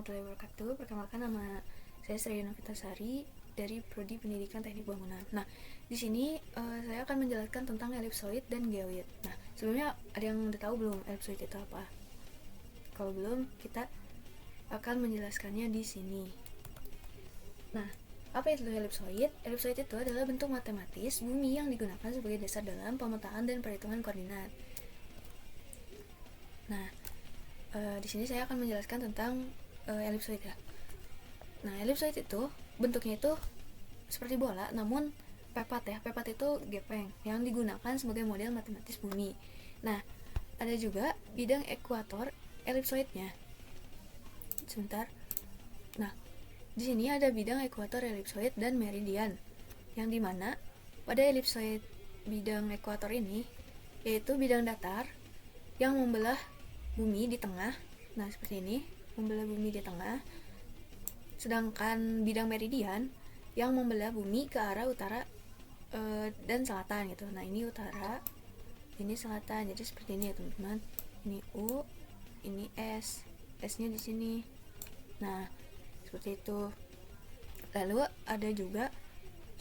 warahmatullahi wabarakatuh. Perkenalkan, nama saya Sri Novitasari dari Prodi Pendidikan Teknik Bangunan. Nah, di sini saya akan menjelaskan tentang elipsoid dan geoid. Nah, sebelumnya ada yang udah tahu belum elipsoid itu apa? Kalau belum, kita akan menjelaskannya di sini. Nah, apa itu elipsoid? Elipsoid itu adalah bentuk matematis bumi yang digunakan sebagai dasar dalam pemetaan dan perhitungan koordinat. Nah, di sini saya akan menjelaskan tentang elipsoid ya. Nah, elipsoid itu bentuknya itu seperti bola, namun pepat ya. Pepat itu gepeng yang digunakan sebagai model matematis bumi. Nah, ada juga bidang ekuator elipsoidnya. Sebentar. Nah, di sini ada bidang ekuator elipsoid dan meridian, yang dimana pada elipsoid bidang ekuator ini yaitu bidang datar yang membelah bumi di tengah. Nah, seperti ini, membelah bumi di tengah. Sedangkan bidang meridian yang membelah bumi ke arah utara dan selatan gitu. Nah, ini utara, ini selatan. Jadi seperti ini ya, teman-teman. Ini U, ini S. S-nya di sini. Nah, seperti itu. Lalu ada juga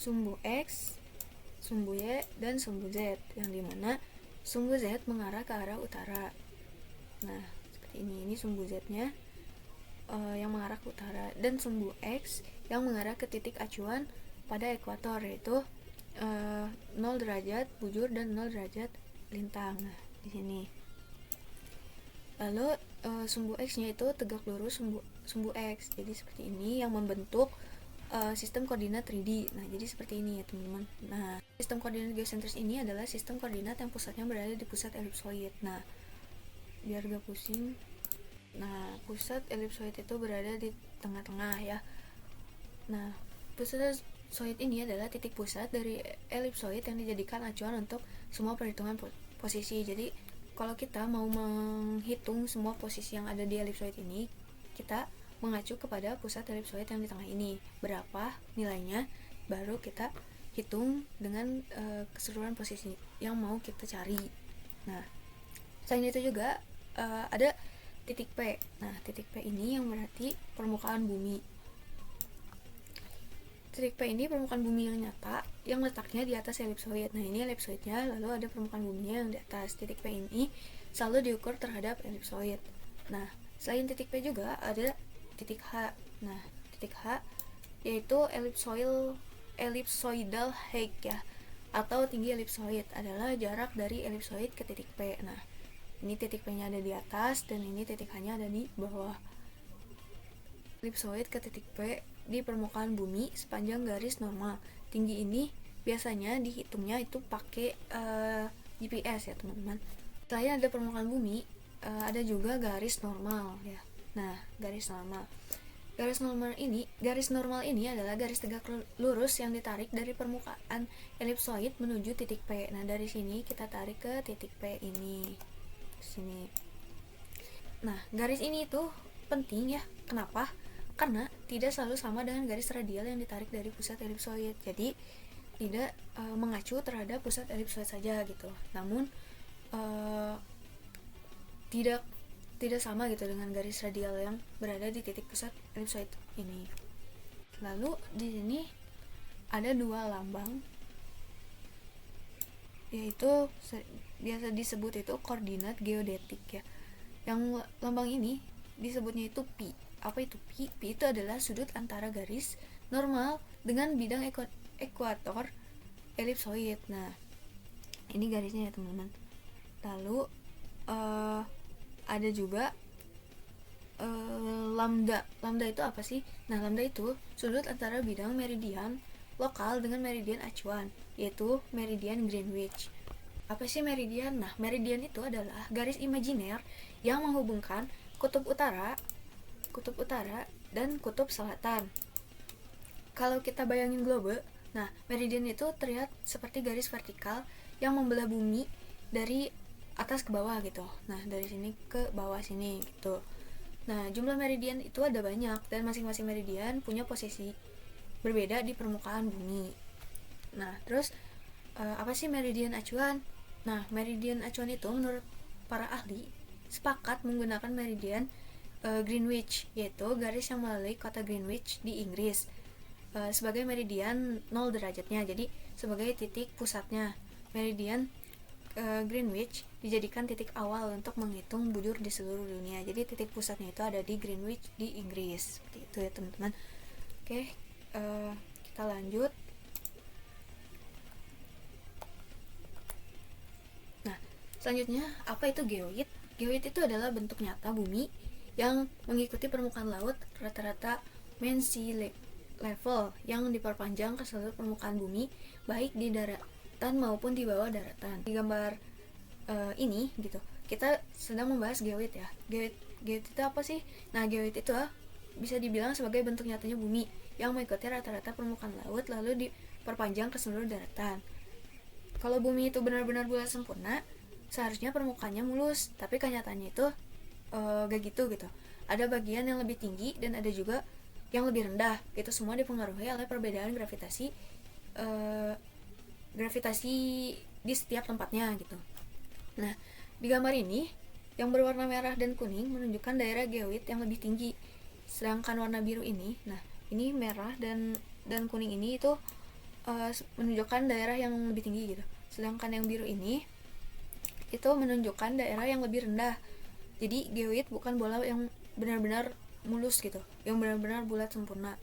sumbu X, sumbu Y, dan sumbu Z, yang dimana sumbu Z mengarah ke arah utara. Nah, seperti ini sumbu Z-nya yang mengarah ke utara, dan sumbu X yang mengarah ke titik acuan pada ekuator, yaitu 0 derajat bujur dan 0 derajat lintang. Nah, di sini. Lalu sumbu X-nya itu tegak lurus sumbu X. Jadi seperti ini yang membentuk sistem koordinat 3D. Nah, jadi seperti ini ya, teman-teman. Nah, sistem koordinat geosentris ini adalah sistem koordinat yang pusatnya berada di pusat elipsoid. Nah, biar gak pusing. Nah, pusat elipsoid itu berada di tengah-tengah ya. Nah, pusat elipsoid ini adalah titik pusat dari elipsoid yang dijadikan acuan untuk semua perhitungan posisi. Jadi, kalau kita mau menghitung semua posisi yang ada di elipsoid ini, kita mengacu kepada pusat elipsoid yang di tengah ini. Berapa nilainya, baru kita hitung dengan keseluruhan posisi yang mau kita cari. Nah, selain itu juga ada titik P. Nah, titik P ini yang berarti permukaan bumi. Titik P ini permukaan bumi yang nyata yang letaknya di atas elipsoid. Nah, ini elipsoidnya, lalu ada permukaan buminya yang di atas. Titik P ini selalu diukur terhadap elipsoid. Nah, selain titik P juga ada titik H. Nah, titik H yaitu ellipsoidal height ya, atau tinggi elipsoid, adalah jarak dari elipsoid ke titik P. Nah, ini titik P-nya ada di atas dan ini titik H-nya ada di bawah. Elipsoid ke titik P di permukaan bumi sepanjang garis normal. Tinggi ini biasanya dihitungnya itu pakai GPS ya, teman-teman. Selain ada permukaan bumi, ada juga garis normal ya. Nah, garis normal. Garis normal ini adalah garis tegak lurus yang ditarik dari permukaan elipsoid menuju titik P. Nah, dari sini kita tarik ke titik P ini. Sini. Nah, garis ini tuh penting ya. Kenapa? Karena tidak selalu sama dengan garis radial yang ditarik dari pusat elipsoid. Jadi tidak mengacu terhadap pusat elipsoid saja gitu. Namun tidak sama gitu dengan garis radial yang berada di titik pusat elipsoid ini. Lalu di sini ada dua lambang, yaitu biasa disebut itu koordinat geodetik ya. Yang lambang ini disebutnya itu pi. Apa itu pi? Pi itu adalah sudut antara garis normal dengan bidang ekuator elipsoid. Nah, ini garisnya ya, teman-teman. Lalu ada juga lambda. Lambda itu apa sih? Nah, lambda itu sudut antara bidang meridian lokal dengan meridian acuan, yaitu meridian Greenwich. Apa sih meridian? Nah, meridian itu adalah garis imajiner yang menghubungkan kutub utara dan kutub selatan. Kalau kita bayangin globe, nah, meridian itu terlihat seperti garis vertikal yang membelah bumi dari atas ke bawah gitu. Nah, dari sini ke bawah sini gitu. Nah, jumlah meridian itu ada banyak dan masing-masing meridian punya posisi berbeda di permukaan bumi. Nah, terus apa sih meridian acuan? Nah, meridian acuan itu menurut para ahli sepakat menggunakan meridian Greenwich, yaitu garis yang melalui kota Greenwich di Inggris sebagai meridian 0 derajatnya. Jadi sebagai titik pusatnya, meridian Greenwich dijadikan titik awal untuk menghitung bujur di seluruh dunia. Jadi titik pusatnya itu ada di Greenwich di Inggris. Seperti itu ya teman-teman. Oke, kita lanjut. Nah, selanjutnya apa itu geoid? Geoid itu adalah bentuk nyata bumi yang mengikuti permukaan laut rata-rata mean sea level yang diperpanjang ke seluruh permukaan bumi, baik di daratan maupun di bawah daratan. Di gambar ini gitu, kita sedang membahas geoid ya. Geoid itu apa sih? Nah, geoid itu bisa dibilang sebagai bentuk nyatanya bumi yang mengikuti rata-rata permukaan laut lalu diperpanjang ke seluruh daratan. Kalau bumi itu benar-benar bulat sempurna, seharusnya permukaannya mulus, tapi kenyataannya itu gak gitu. Ada bagian yang lebih tinggi dan ada juga yang lebih rendah. Itu semua dipengaruhi oleh perbedaan gravitasi di setiap tempatnya gitu. Nah, di gambar ini yang berwarna merah dan kuning menunjukkan daerah geoid yang lebih tinggi. Sedangkan warna biru ini, nah ini merah dan kuning ini itu menunjukkan daerah yang lebih tinggi gitu. Sedangkan yang biru ini itu menunjukkan daerah yang lebih rendah. Jadi geoid bukan bola yang benar-benar mulus gitu, yang benar-benar bulat sempurna,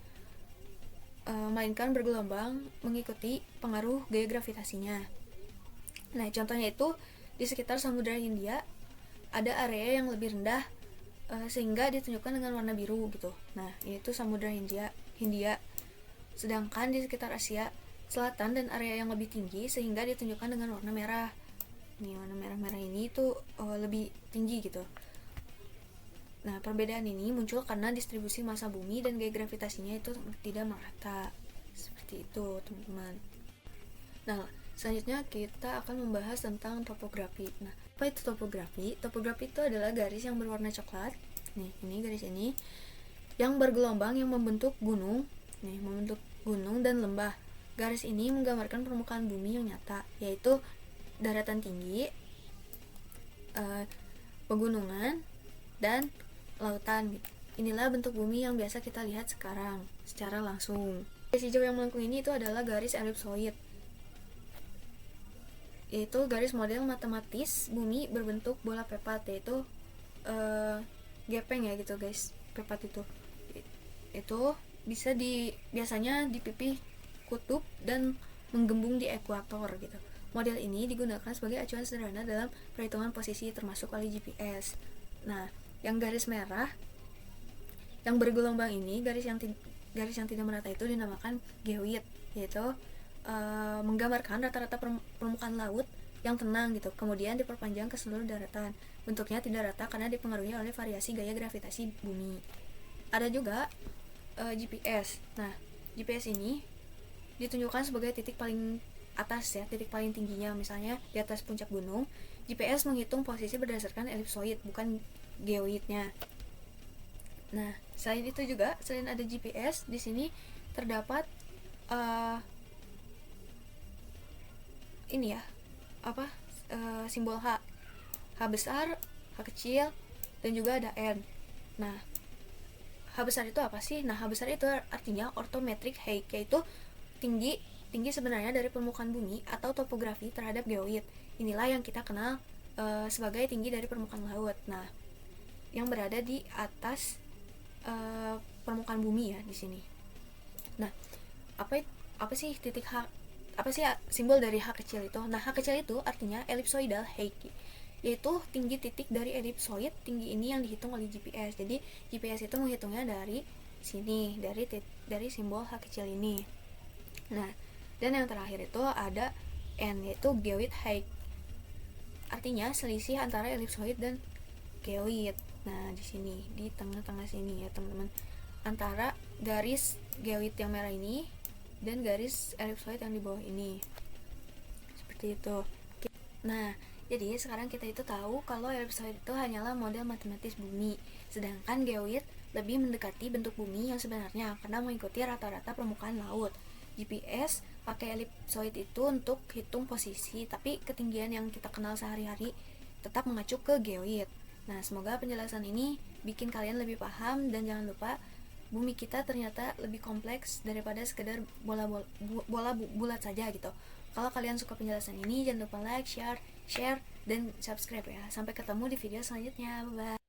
melainkan bergelombang mengikuti pengaruh gaya gravitasinya. Nah, contohnya itu di sekitar Samudra Hindia ada area yang lebih rendah sehingga ditunjukkan dengan warna biru gitu. Nah, itu Samudra Hindia. Sedangkan di sekitar Asia Selatan dan area yang lebih tinggi sehingga ditunjukkan dengan warna merah. Nih, warna merah-merah ini itu lebih tinggi gitu. Nah, perbedaan ini muncul karena distribusi massa bumi dan gaya gravitasinya itu tidak merata. Seperti itu, teman-teman. Nah, selanjutnya kita akan membahas tentang topografi. Nah, apa itu topografi? Topografi itu adalah garis yang berwarna coklat. Nih, ini garis ini yang bergelombang yang membentuk gunung. Nih, membentuk gunung dan lembah. Garis ini menggambarkan permukaan bumi yang nyata, yaitu daratan tinggi, pegunungan, dan lautan. Inilah bentuk bumi yang biasa kita lihat sekarang secara langsung. Garis hijau yang melengkung ini itu adalah garis elipsoid, yaitu garis model matematis bumi berbentuk bola pepat, yaitu gepeng ya gitu guys. Pepat itu bisa biasanya di pipi kutub dan menggembung di ekuator gitu. Model ini digunakan sebagai acuan sederhana dalam perhitungan posisi termasuk oleh GPS. Nah, yang garis merah yang bergelombang ini, garis yang tidak merata itu dinamakan geoid, yaitu menggambarkan rata-rata permukaan laut yang tenang gitu, kemudian diperpanjang ke seluruh daratan. Bentuknya tidak rata karena dipengaruhi oleh variasi gaya gravitasi bumi. Ada juga GPS. Nah, GPS ini ditunjukkan sebagai titik paling atas ya, titik paling tingginya. Misalnya di atas puncak gunung, GPS menghitung posisi berdasarkan elipsoid, bukan geoidnya. Nah, selain ada GPS, di sini terdapat ini ya, simbol H besar, H kecil, dan juga ada N. Nah, H besar itu apa sih? Nah, H besar itu artinya orthometric height, yaitu tinggi sebenarnya dari permukaan bumi atau topografi terhadap geoid. Inilah yang kita kenal sebagai tinggi dari permukaan laut. Nah, yang berada di atas permukaan bumi ya di sini. Nah, apa sih titik H? Apa sih simbol dari H kecil itu? Nah, H kecil itu artinya ellipsoidal height, yaitu tinggi titik dari elipsoid. Tinggi ini yang dihitung oleh GPS. Jadi GPS itu menghitungnya dari sini, dari simbol H kecil ini. Nah, dan yang terakhir itu ada N, yaitu geoid height. Artinya selisih antara elipsoid dan geoid. Nah, di sini, di tengah-tengah sini ya, teman-teman. Antara garis geoid yang merah ini dan garis elipsoid yang di bawah ini. Seperti itu. Nah, jadi sekarang kita itu tahu kalau elipsoid itu hanyalah model matematis bumi, sedangkan geoid lebih mendekati bentuk bumi yang sebenarnya karena mengikuti rata-rata permukaan laut. GPS pakai elipsoid itu untuk hitung posisi, tapi ketinggian yang kita kenal sehari-hari tetap mengacu ke geoid. Nah, semoga penjelasan ini bikin kalian lebih paham. Dan jangan lupa, bumi kita ternyata lebih kompleks daripada sekedar bola bulat saja gitu. Kalau kalian suka penjelasan ini, jangan lupa like, share, dan subscribe ya. Sampai ketemu di video selanjutnya. Bye bye.